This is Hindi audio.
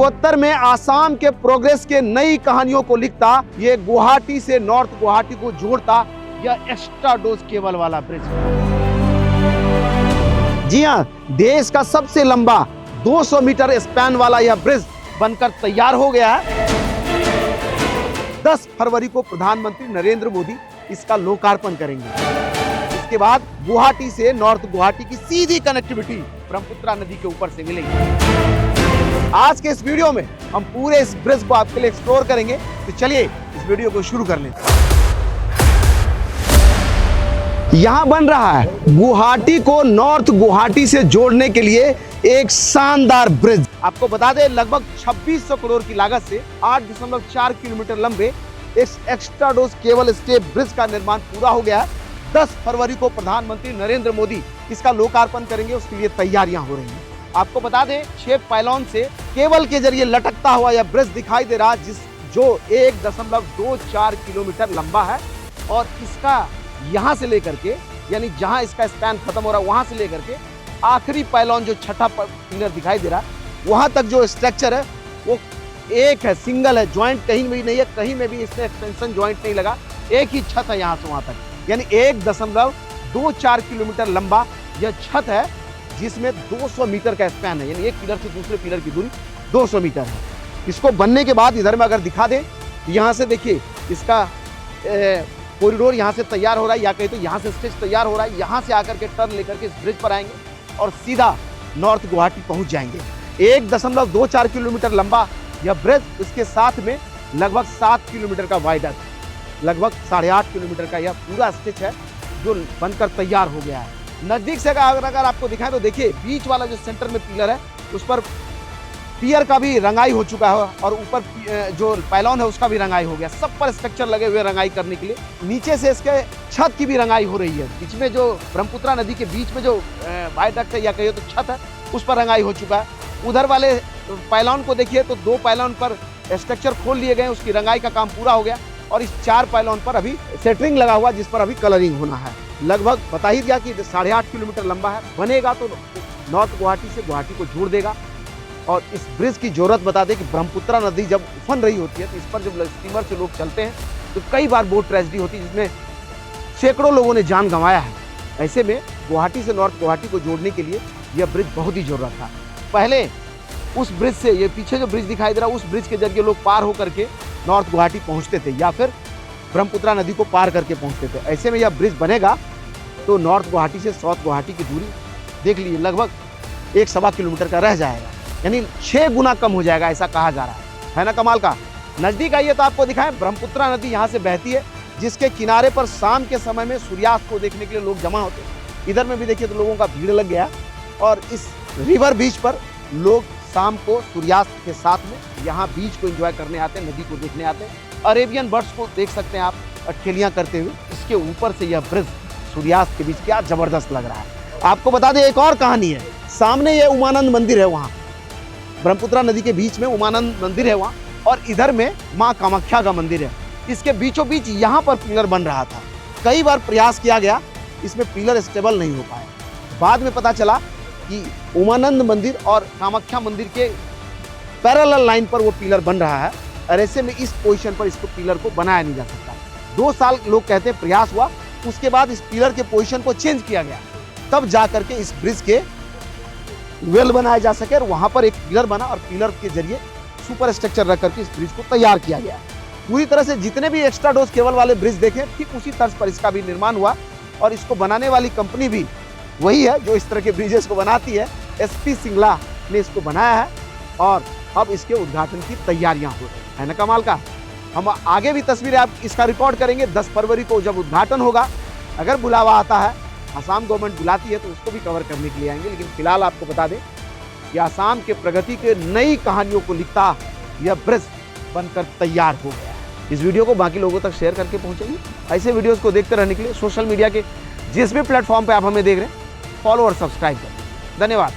72 में आसाम के प्रोग्रेस के नई कहानियों को लिखता, ये गुवाहाटी से नॉर्थ गुवाहाटी को जोड़ता यह एक्स्ट्रा डोज केबल वाला ब्रिज। जी हां, देश का सबसे लंबा 200 मीटर स्पैन वाला यह ब्रिज बनकर तैयार हो गया है। 10 फरवरी को प्रधानमंत्री नरेंद्र मोदी इसका लोकार्पण करेंगे। इसके बाद गुवाहाटी से नॉर्थ गुवाहाटी की सीधी कनेक्टिविटी ब्रह्मपुत्रा नदी के ऊपर से मिलेगी। आज के इस वीडियो में हम पूरे इस ब्रिज को आपके लिए एक्सप्लोर करेंगे, तो चलिए इस वीडियो को शुरू कर लेते हैं। यहां बन रहा है गुवाहाटी को नॉर्थ गुवाहाटी से जोड़ने के लिए एक शानदार ब्रिज। आपको बता दें, लगभग 2600 करोड़ की लागत से 8.4 किलोमीटर लंबे इस extra dose cable stay bridge का निर्माण पूरा हो गया है। 10 फरवरी को प्रधानमंत्री नरेंद्र मोदी इसका लोकार्पण करेंगे, उसके लिए तैयारियां हो रही हैं। आपको बता दें, 6 पायलॉन से केबल के जरिए लटकता हुआ यह ब्रिज दिखाई दे रहा है, जो 1.24 किलोमीटर लंबा है। और इसका यहां से लेकर के, यानी जहां इसका स्पैन खत्म हो रहा है वहां से लेकर के आखिरी पायलॉन जो छठा पिलर दिखाई दे रहा है, वहां तक जो स्ट्रक्चर है वो एक है, सिंगल है, ज्वाइंट कहीं भी नहीं है, कहीं में भी इसमें एक्सटेंशन ज्वाइंट नहीं लगा, एक ही छत है यहां से वहां तक। यानी 1.24 किलोमीटर लंबा यह छत है, जिसमें 200 मीटर का स्पैन है, यानी एक पिलर से दूसरे पिलर की दूरी 200 मीटर है। इसको बनने के बाद इधर में अगर दिखा दें, यहाँ से देखिए इसका कॉरिडोर यहाँ से तैयार हो रहा है, या कहीं तो यहाँ से स्टेज तैयार हो रहा है। यहाँ से आकर के टर्न लेकर के इस ब्रिज पर आएंगे और सीधा नॉर्थ गुवाहाटी पहुँच जाएंगे। 1.24 किलोमीटर लंबा यह ब्रिज, इसके साथ में लगभग 7 किलोमीटर का वाइडर, लगभग 8.5 किलोमीटर का यह पूरा स्टिच है जो बनकर तैयार हो गया है। नजदीक से अगर आपको दिखाएं तो देखिए, बीच वाला जो सेंटर में पिलर है उस पर पियर का भी रंगाई हो चुका है, और ऊपर जो पायलॉन है उसका भी रंगाई हो गया। सब पर स्ट्रक्चर लगे हुए रंगाई करने के लिए। नीचे से इसके छत की भी रंगाई हो रही है। बीच में जो ब्रह्मपुत्रा नदी के बीच में जो वायडक्ट है या कहिए तो छत है, उस पर रंगाई हो चुका है। उधर वाले पायलॉन को देखिए तो 2 पायलॉन पर स्ट्रक्चर खोल लिए गए, उसकी रंगाई का काम पूरा हो गया। और इस 4 पायलॉन पर अभी सेटरिंग लगा हुआ, जिस पर अभी कलरिंग होना है। लगभग बता ही दिया कि 8.5 किलोमीटर लंबा है। बनेगा तो नॉर्थ गुवाहाटी से गुवाहाटी को जोड़ देगा। और इस ब्रिज की जरूरत बता दें कि ब्रह्मपुत्रा नदी जब उफन रही होती है, तो इस पर जब स्टीमर से लोग चलते हैं तो कई बार बोट ट्रेजेडी होती है, जिसमें सैकड़ों लोगों ने जान गंवाया है। ऐसे में गुवाहाटी से नॉर्थ गुवाहाटी को जोड़ने के लिए यह ब्रिज बहुत ही जरूरत था। पहले उस ब्रिज से, ये पीछे जो ब्रिज दिखाई दे रहा है, उस ब्रिज के जरिए लोग पार होकर के नॉर्थ गुवाहाटी पहुंचते थे, या फिर ब्रह्मपुत्रा नदी को पार करके पहुंचते थे। ऐसे में यह ब्रिज बनेगा तो नॉर्थ गुवाहाटी से साउथ गुवाहाटी की दूरी देख लीजिए, लगभग 1.25 किलोमीटर का रह जाएगा, यानी 6 गुना कम हो जाएगा, ऐसा कहा जा रहा है ना कमाल का। नजदीक आइए तो आपको दिखाएं, ब्रह्मपुत्रा नदी यहाँ से बहती है, जिसके किनारे पर शाम के समय में सूर्यास्त को देखने के लिए लोग जमा होते हैं। इधर में भी देखिए तो लोगों का भीड़ लग गया, और इस रिवर बीच पर लोग शाम को सूर्यास्त के साथ में यहाँ बीच को एंजॉय करने आते हैं, नदी को देखने आते हैं। अरेबियन बर्ड्स को देख सकते हैं आप अटखेलियाँ करते हुए। इसके ऊपर से यह ब्रिज सूर्यास्त के बीच क्या जबरदस्त लग रहा है। आपको बता दें, एक और कहानी है। सामने ये उमानंद मंदिर है, वहाँ ब्रह्मपुत्रा नदी के बीच में उमानंद मंदिर है वहाँ, और इधर में माँ कामाख्या का मंदिर है। इसके बीचों बीच यहाँ पर पिलर बन रहा था। कई बार प्रयास किया गया, इसमें पिलर स्टेबल नहीं हो पाया। बाद में पता चला कि उमानंद मंदिर और कामाख्या मंदिर के पैरेलल लाइन पर वो पिलर बन रहा है, और ऐसे में इस पोजीशन पर इसको पिलर को बनाया नहीं जा सकता। 2 साल लोग कहते हैं प्रयास हुआ, उसके बाद इस पिलर के पोजीशन को चेंज किया गया, तब जा करके इस ब्रिज के वेल बनाया जा सके। और वहां पर एक पिलर बना, और पिलर के जरिए सुपर स्ट्रक्चर रख करके इस ब्रिज को तैयार किया गया। पूरी तरह से जितने भी एक्स्ट्रा डोज केबल वाले ब्रिज देखे, ठीक उसी तर्ज पर इसका भी निर्माण हुआ। और इसको बनाने वाली कंपनी भी वही है जो इस तरह के ब्रिजेस को बनाती है। SP सिंगला ने इसको बनाया है, और अब इसके उद्घाटन की तैयारियां हो रही है ना कमाल का। हम आगे भी तस्वीरें आप इसका रिकॉर्ड करेंगे। 10 फरवरी को जब उद्घाटन होगा, अगर बुलावा आता है, आसाम गवर्नमेंट बुलाती है, तो उसको भी कवर करने के लिए आएंगे। लेकिन फिलहाल आपको बता दें कि आसाम के प्रगति के नई कहानियों को लिखता यह ब्रिज बनकर तैयार हो गया है। इस वीडियो को बाकी लोगों तक शेयर करके पहुंचाइए। ऐसे वीडियोस को देखते रहने के लिए सोशल मीडिया के जिस भी प्लेटफॉर्म पे आप हमें देख रहे हैं, फॉलो और सब्सक्राइब करें। धन्यवाद।